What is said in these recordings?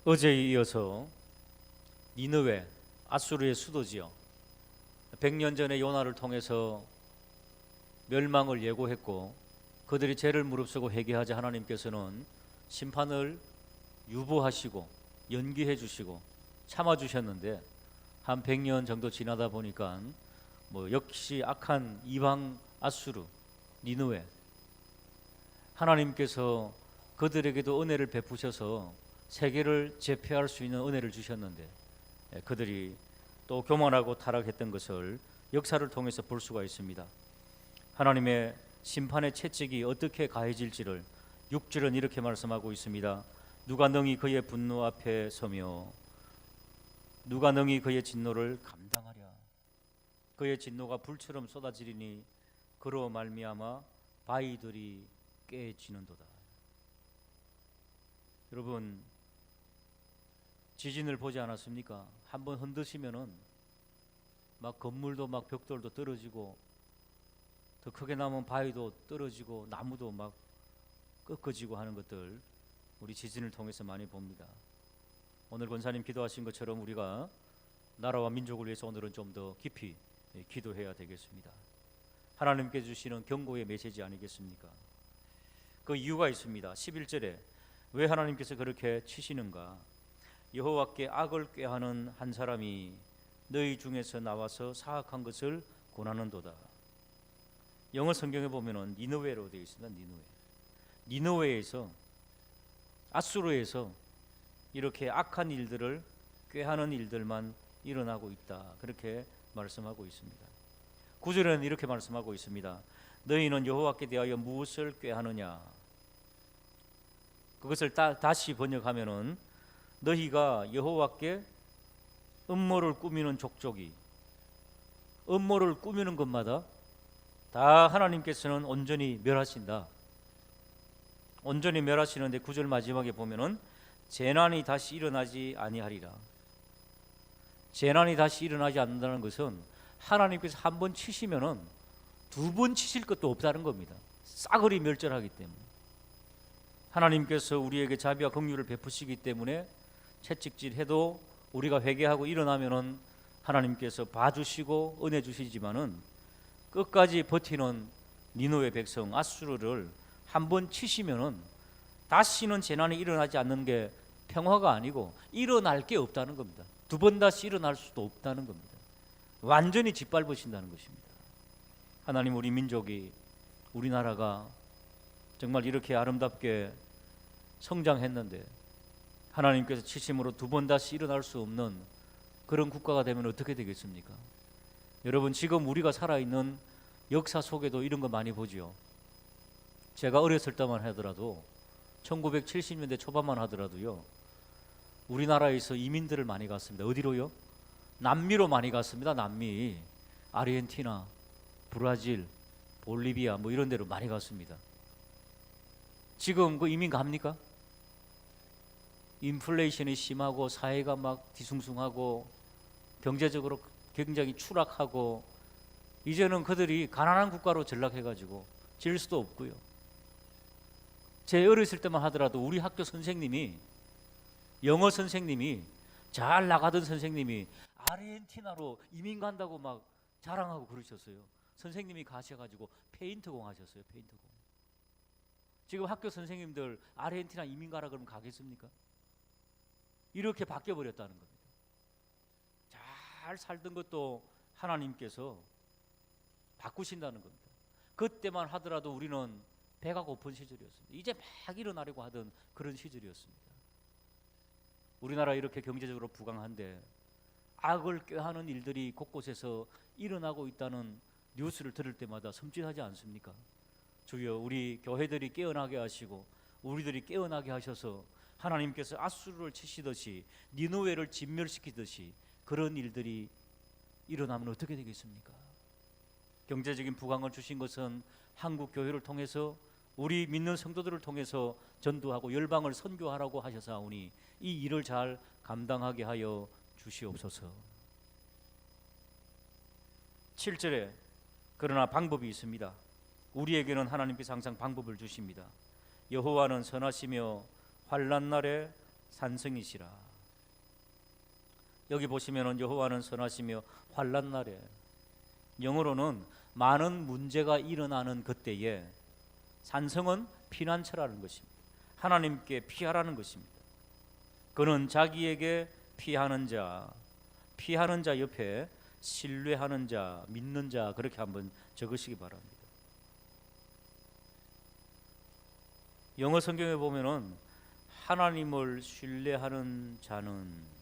어제에 이어서 니느웨, 아수르의 수도지요. 100년 전에 요나를 통해서 멸망을 예고했고 그들이 죄를 무릅쓰고 회개하자 하나님께서는 심판을 유보하시고 연기해 주시고 참아 주셨는데 한 100년 정도 지나다 보니까 역시 악한 이방 아수르, 니느웨, 하나님께서 그들에게도 은혜를 베푸셔서 세계를 제패할 수 있는 은혜를 주셨는데 그들이 또 교만하고 타락했던 것을 역사를 통해서 볼 수가 있습니다. 하나님의 심판의 채찍이 어떻게 가해질지를 6절은 이렇게 말씀하고 있습니다. 누가 능히 그의 분노 앞에 서며 누가 능히 그의 진노를 감당하랴. 그의 진노가 불처럼 쏟아지리니 그로 말미암아 바위들이 깨지는도다. 여러분, 지진을 보지 않았습니까? 한번 흔드시면은 막 건물도 막 벽돌도 떨어지고 더 크게 나면 바위도 떨어지고 나무도 막 꺾어지고 하는 것들 우리 지진을 통해서 많이 봅니다. 오늘 권사님 기도하신 것처럼 우리가 나라와 민족을 위해서 오늘은 좀 더 깊이 기도해야 되겠습니다. 하나님께 주시는 경고의 메시지 아니겠습니까? 그 이유가 있습니다. 11절에 왜 하나님께서 그렇게 치시는가? 여호와께 악을 꾀하는 한 사람이 너희 중에서 나와서 사악한 것을 권하는도다. 영어 성경에 보면은 니느웨로 되어 있습니다. 니느웨에서 아수르에서 이렇게 악한 일들을 꾀하는 일들만 일어나고 있다. 그렇게 말씀하고 있습니다. 9절에는 이렇게 말씀하고 있습니다. 너희는 여호와께 대하여 무엇을 꾀하느냐? 그것을 다시 번역하면은 너희가 여호와께 음모를 꾸미는 족족이 음모를 꾸미는 것마다 다 하나님께서는 온전히 멸하신다. 온전히 멸하시는데 9절 마지막에 보면은 재난이 다시 일어나지 아니하리라. 재난이 다시 일어나지 않는다는 것은 하나님께서 한 번 치시면은 두 번 치실 것도 없다는 겁니다. 싸그리 멸절하기 때문에 하나님께서 우리에게 자비와 긍휼을 베푸시기 때문에 채찍질해도 우리가 회개하고 일어나면은 하나님께서 봐주시고 은혜 주시지만은 끝까지 버티는 니느웨 백성 아수르를 한번 치시면은 다시는 재난이 일어나지 않는 게 평화가 아니고 일어날 게 없다는 겁니다. 두 번 다시 일어날 수도 없다는 겁니다. 완전히 짓밟으신다는 것입니다. 하나님, 우리 민족이 우리나라가 정말 이렇게 아름답게 성장했는데 하나님께서 치심으로 두 번 다시 일어날 수 없는 그런 국가가 되면 어떻게 되겠습니까? 여러분, 지금 우리가 살아있는 역사 속에도 이런 거 많이 보지요. 제가 어렸을 때만 하더라도 1970년대 초반만 하더라도요, 우리나라에서 이민들을 많이 갔습니다. 어디로요? 남미로 많이 갔습니다. 남미, 아르헨티나, 브라질, 볼리비아 이런 데로 많이 갔습니다. 지금 그 이민 갑니까? 인플레이션이 심하고 사회가 막 뒤숭숭하고 경제적으로 굉장히 추락하고 이제는 그들이 가난한 국가로 전락해가지고 질 수도 없고요. 제 어렸을 때만 하더라도 우리 학교 선생님이, 영어 선생님이, 잘 나가던 선생님이 아르헨티나로 이민 간다고 막 자랑하고 그러셨어요. 선생님이 가셔가지고 페인트공 하셨어요. 페인트공. 지금 학교 선생님들 아르헨티나 이민 가라 그러면 가겠습니까? 이렇게 바뀌어버렸다는 겁니다. 잘 살던 것도 하나님께서 바꾸신다는 겁니다. 그때만 하더라도 우리는 배가 고픈 시절이었습니다. 이제 막 일어나려고 하던 그런 시절이었습니다. 우리나라 이렇게 경제적으로 부강한데 악을 꾀하는 일들이 곳곳에서 일어나고 있다는 뉴스를 들을 때마다 섬찟하지 않습니까? 주여, 우리 교회들이 깨어나게 하시고 우리들이 깨어나게 하셔서 하나님께서 아수르를 치시듯이 니느웨를 진멸시키듯이 그런 일들이 일어나면 어떻게 되겠습니까? 경제적인 부강을 주신 것은 한국 교회를 통해서 우리 믿는 성도들을 통해서 전도하고 열방을 선교하라고 하셔서오니 이 일을 잘 감당하게 하여 주시옵소서. 7절에 그러나 방법이 있습니다. 우리에게는 하나님께서 항상 방법을 주십니다. 여호와는 선하시며 환난 날에 산성이시라. 여기 보시면은 여호와는 선하시며 환난 날에, 영어로는 많은 문제가 일어나는 그때에 산성은 피난처라는 것입니다. 하나님께 피하라는 것입니다. 그는 자기에게 피하는 자 옆에 신뢰하는 자, 믿는 자, 그렇게 한번 적으시기 바랍니다. 영어 성경에 보면은 하나님을 신뢰하는 자는,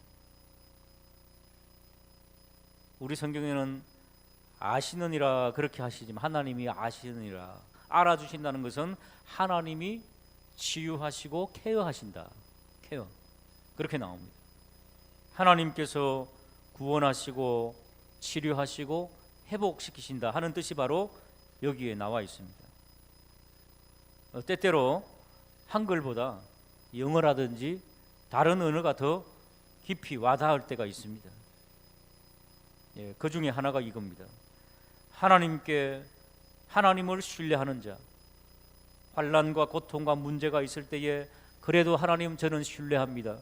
우리 성경에는 아시느니라 그렇게 하시지만 하나님이 아시느니라, 알아주신다는 것은 하나님이 치유하시고 케어하신다. 케어, 그렇게 나옵니다. 하나님께서 구원하시고 치료하시고 회복시키신다 하는 뜻이 바로 여기에 나와 있습니다. 때때로 한글보다 영어라든지 다른 언어가 더 깊이 와닿을 때가 있습니다. 그 중에 하나가 이겁니다. 하나님을 신뢰하는 자, 환난과 고통과 문제가 있을 때에 그래도 하나님, 저는 신뢰합니다.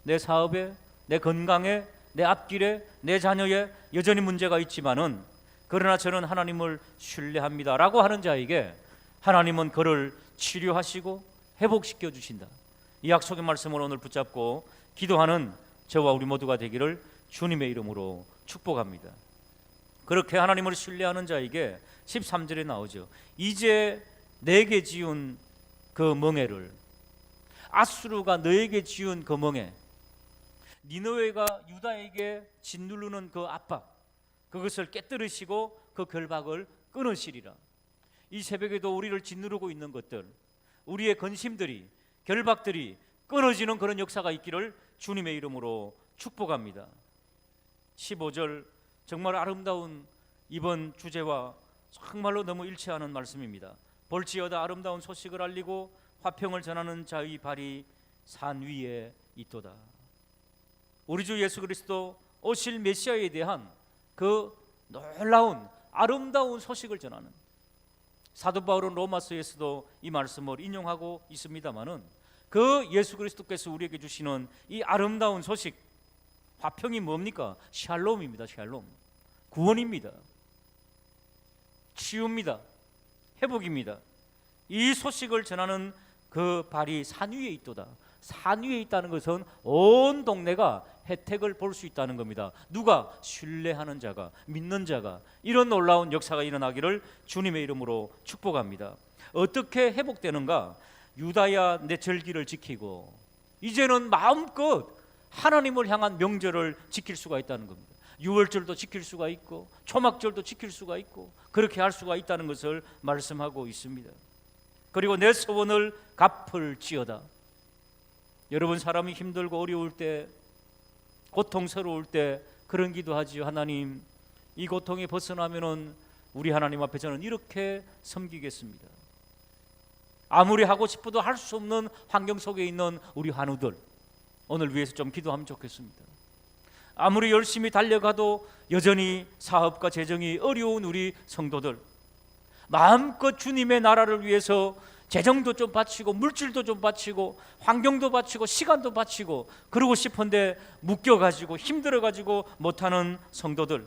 내 사업에, 내 건강에, 내 앞길에, 내 자녀에 여전히 문제가 있지만은 그러나 저는 하나님을 신뢰합니다 라고 하는 자에게 하나님은 그를 치료하시고 회복시켜 주신다. 이 약속의 말씀을 오늘 붙잡고 기도하는 저와 우리 모두가 되기를 주님의 이름으로 축복합니다. 그렇게 하나님을 신뢰하는 자에게 13절에 나오죠. 이제 내게 지은 그 멍에를, 아수르가 너에게 지은 그 멍에, 니느웨가 유다에게 짓누르는 그 압박, 그것을 깨뜨리시고 그 결박을 끊으시리라. 이 새벽에도 우리를 짓누르고 있는 것들, 우리의 근심들이, 결박들이 끊어지는 그런 역사가 있기를 주님의 이름으로 축복합니다. 15절, 정말 아름다운 이번 주제와 정말로 너무 일치하는 말씀입니다. 볼지어다 아름다운 소식을 알리고 화평을 전하는 자의 발이 산 위에 있도다. 우리 주 예수 그리스도 오실 메시아에 대한 그 놀라운 아름다운 소식을 전하는, 사도 바울은 로마서에서도 이 말씀을 인용하고 있습니다마는 그 예수 그리스도께서 우리에게 주시는 이 아름다운 소식, 화평이 뭡니까? 샬롬입니다. 샬롬, 구원입니다. 치유입니다. 회복입니다. 이 소식을 전하는 그 발이 산 위에 있도다. 산 위에 있다는 것은 온 동네가 혜택을 볼 수 있다는 겁니다. 누가? 신뢰하는 자가, 믿는 자가. 이런 놀라운 역사가 일어나기를 주님의 이름으로 축복합니다. 어떻게 회복되는가? 유다야 내 절기를 지키고, 이제는 마음껏 하나님을 향한 명절을 지킬 수가 있다는 겁니다. 유월절도 지킬 수가 있고 초막절도 지킬 수가 있고 그렇게 할 수가 있다는 것을 말씀하고 있습니다. 그리고 내 소원을 갚을지어다. 여러분, 사람이 힘들고 어려울 때, 고통스러울 때 그런 기도하지요. 하나님, 이 고통에 벗어나면은 우리 하나님 앞에 저는 이렇게 섬기겠습니다. 아무리 하고 싶어도 할 수 없는 환경 속에 있는 우리 환우들, 오늘 위해서 좀 기도하면 좋겠습니다. 아무리 열심히 달려가도 여전히 사업과 재정이 어려운 우리 성도들, 마음껏 주님의 나라를 위해서 재정도 좀 바치고 물질도 좀 바치고 환경도 바치고 시간도 바치고 그러고 싶은데 묶여가지고 힘들어가지고 못하는 성도들,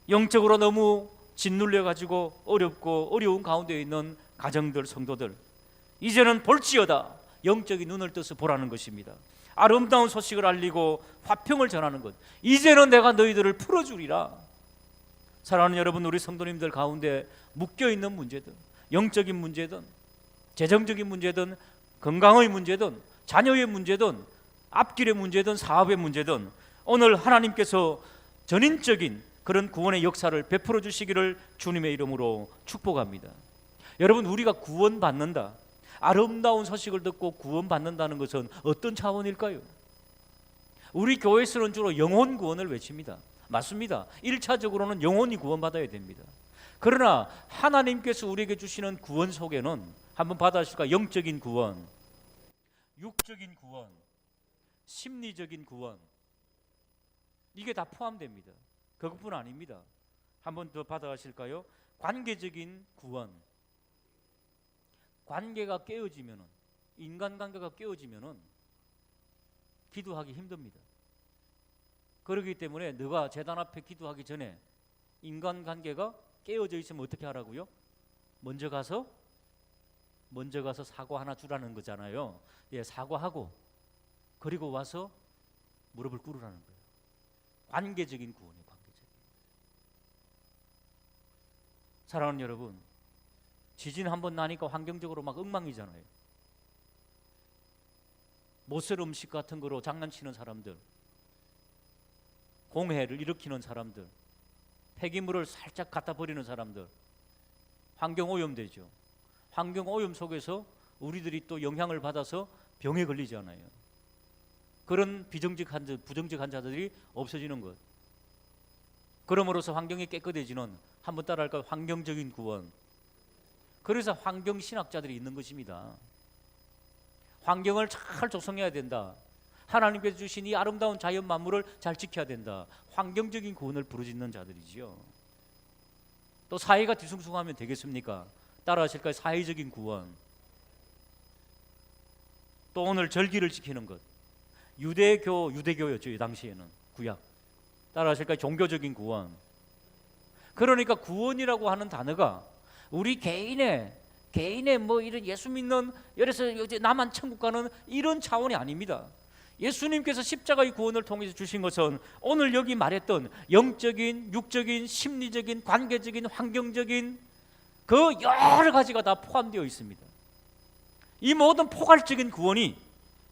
영적으로 너무 짓눌려가지고 어렵고 어려운 가운데 있는 가정들, 성도들, 이제는 볼지어다 영적인 눈을 떠서 보라는 것입니다. 아름다운 소식을 알리고 화평을 전하는 것, 이제는 내가 너희들을 풀어주리라. 사랑하는 여러분, 우리 성도님들 가운데 묶여있는 문제든, 영적인 문제든, 재정적인 문제든, 건강의 문제든, 자녀의 문제든, 앞길의 문제든, 사업의 문제든 오늘 하나님께서 전인적인 그런 구원의 역사를 베풀어 주시기를 주님의 이름으로 축복합니다. 여러분, 우리가 구원받는다, 아름다운 소식을 듣고 구원받는다는 것은 어떤 차원일까요? 우리 교회에서는 주로 영혼 구원을 외칩니다. 맞습니다. 1차적으로는 영혼이 구원받아야 됩니다. 그러나 하나님께서 우리에게 주시는 구원 속에는 한번 받아주실까? 영적인 구원, 육적인 구원, 심리적인 구원, 이게 다 포함됩니다. 그것뿐 아닙니다. 한번 더 받아가실까요? 관계적인 구원. 관계가 깨어지면은, 인간관계가 깨어지면은 기도하기 힘듭니다. 그렇기 때문에 너가 제단 앞에 기도하기 전에 인간관계가 깨어져 있으면 어떻게 하라고요? 먼저 가서 사과 하나 주라는 거잖아요. 예, 사과하고 그리고 와서 무릎을 꿇으라는 거예요. 관계적인 구원이에요. 관계적인. 사랑하는 여러분, 지진 한번 나니까 환경적으로 막 엉망이잖아요. 못쓸 음식 같은 거로 장난치는 사람들, 공해를 일으키는 사람들, 폐기물을 살짝 갖다 버리는 사람들, 환경 오염되죠. 환경 오염 속에서 우리들이 또 영향을 받아서 병에 걸리잖아요. 그런 부정직한 자들이 없어지는 것. 그럼으로써 환경이 깨끗해지는, 한번 따라할까요? 환경적인 구원. 그래서 환경신학자들이 있는 것입니다. 환경을 잘 조성해야 된다. 하나님께서 주신 이 아름다운 자연 만물을 잘 지켜야 된다. 환경적인 구원을 부르짖는 자들이지요. 또 사회가 뒤숭숭하면 되겠습니까? 따라하실까요? 사회적인 구원. 또 오늘 절기를 지키는 것. 유대교였죠. 이 당시에는 구약. 따라하실까요? 종교적인 구원. 그러니까 구원이라고 하는 단어가 우리 개인의 뭐 이런 예수 믿는, 그래서 나만 천국 가는 이런 차원이 아닙니다. 예수님께서 십자가의 구원을 통해서 주신 것은 오늘 여기 말했던 영적인, 육적인, 심리적인, 관계적인, 환경적인 그 여러 가지가 다 포함되어 있습니다. 이 모든 포괄적인 구원이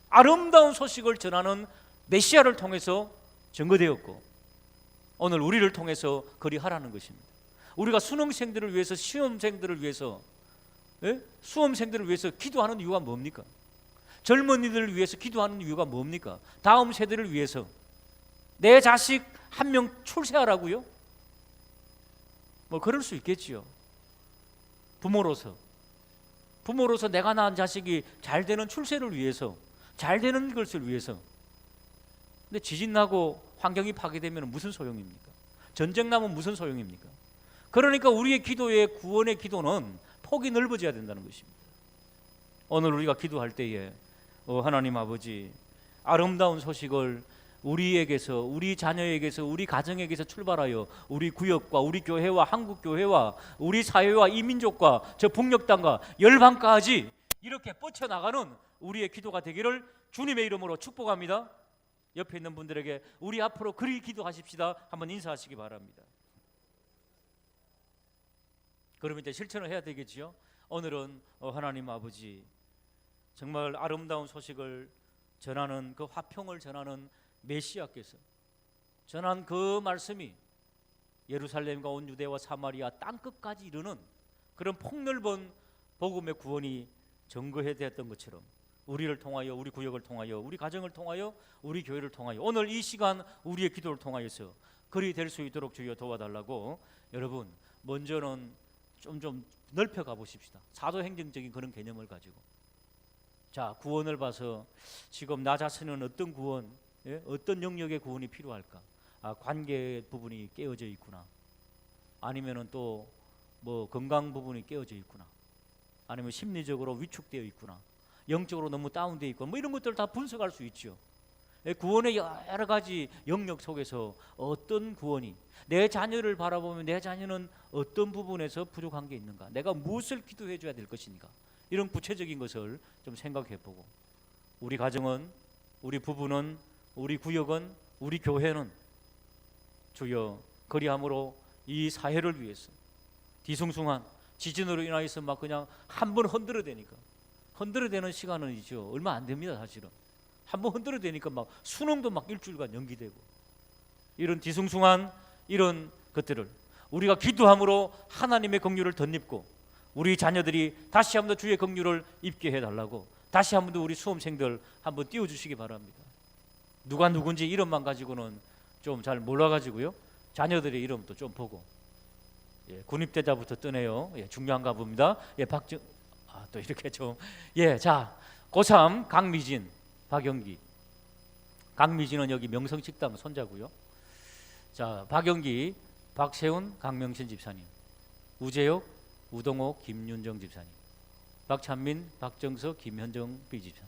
아름다운 소식을 전하는 메시아를 통해서 증거되었고 오늘 우리를 통해서 그리하라는 것입니다. 우리가 수능생들을 위해서, 시험생들을 위해서, 수험생들을 위해서 기도하는 이유가 뭡니까? 젊은이들을 위해서 기도하는 이유가 뭡니까? 다음 세대를 위해서 내 자식 한 명 출세하라고요? 뭐 그럴 수 있겠지요. 부모로서 내가 낳은 자식이 잘 되는 출세를 위해서, 잘 되는 것을 위해서. 근데 지진 나고 환경이 파괴되면 무슨 소용입니까? 전쟁 나면 무슨 소용입니까? 그러니까 우리의 기도의 구원의 기도는 폭이 넓어져야 된다는 것입니다. 오늘 우리가 기도할 때에 하나님 아버지, 아름다운 소식을 우리에게서, 우리 자녀에게서, 우리 가정에게서 출발하여 우리 구역과 우리 교회와 한국 교회와 우리 사회와 이 민족과 저 북녘 땅과 열방까지 이렇게 뻗쳐나가는 우리의 기도가 되기를 주님의 이름으로 축복합니다. 옆에 있는 분들에게 우리 앞으로 그리 기도하십시다 한번 인사하시기 바랍니다. 그러면 이제 실천을 해야 되겠지요. 오늘은 하나님 아버지, 정말 아름다운 소식을 전하는, 그 화평을 전하는 메시아께서 전한 그 말씀이 예루살렘과 온 유대와 사마리아 땅끝까지 이르는 그런 폭넓은 복음의 구원이 증거되었던 것처럼 우리를 통하여, 우리 구역을 통하여, 우리 가정을 통하여, 우리 교회를 통하여 오늘 이 시간 우리의 기도를 통하여서 그리 될 수 있도록 주여 도와달라고. 여러분, 먼저는 좀 넓혀가 보십시다. 사도행정적인 그런 개념을 가지고. 자, 구원을 봐서 지금 나 자신은 어떤 구원, 어떤 영역의 구원이 필요할까? 관계 부분이 깨어져 있구나. 아니면은 또 뭐 건강 부분이 깨어져 있구나. 아니면 심리적으로 위축되어 있구나. 영적으로 너무 다운되어 있고 뭐 이런 것들을 다 분석할 수 있죠. 구원의 여러 가지 영역 속에서 어떤 구원이, 내 자녀를 바라보면 내 자녀는 어떤 부분에서 부족한 게 있는가, 내가 무엇을 기도해 줘야 될 것인가, 이런 구체적인 것을 좀 생각해 보고, 우리 가정은, 우리 부부는, 우리 구역은, 우리 교회는 주여 그리함으로 이 사회를 위해서 뒤숭숭한 지진으로 인하여서 막 그냥 한 번 흔들어대는 시간은 이죠 얼마 안 됩니다. 사실은 한 번 흔들어대니까 막 수능도 막 일주일간 연기되고, 이런 뒤숭숭한 이런 것들을 우리가 기도함으로 하나님의 긍휼을 덧입고 우리 자녀들이 다시 한번 주의 긍휼을 입게 해달라고 다시 한번 더 우리 수험생들 한번 띄워주시기 바랍니다. 누가 누군지 이름만 가지고는 좀 잘 몰라가지고요, 자녀들의 이름도 좀 보고. 군입대자부터 뜨네요. 중요한가 봅니다. 또 이렇게 좀. 자, 고3 강미진, 박영기. 강미진은 여기 명성식당 손자고요. 자, 박영기, 박세훈, 강명신 집사님. 우재혁, 우동호, 김윤정 집사님. 박찬민, 박정석, 김현정 B집사님.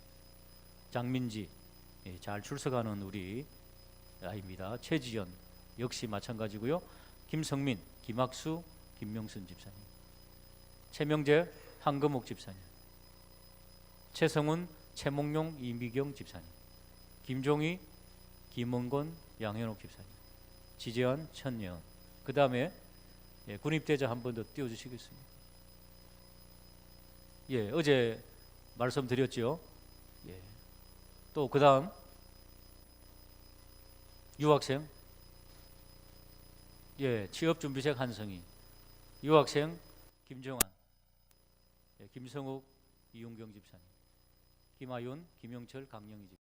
장민지, 예, 잘 출석하는 우리 아이입니다. 최지연 역시 마찬가지고요. 김성민, 김학수, 김명순 집사님. 최명재, 한금옥 집사님. 최성훈, 최몽룡, 이미경 집사님. 김종희, 김원건, 양현옥 집사님. 지재환, 천예은. 그 다음에 예, 군입대자 한 번 더 띄워주시겠습니다. 예, 어제 말씀드렸죠. 예, 또 그 다음 유학생, 예, 취업준비생 한성희, 유학생 김정환, 예, 김성욱, 이용경 집사님, 김하윤, 김영철, 강영희 집사님.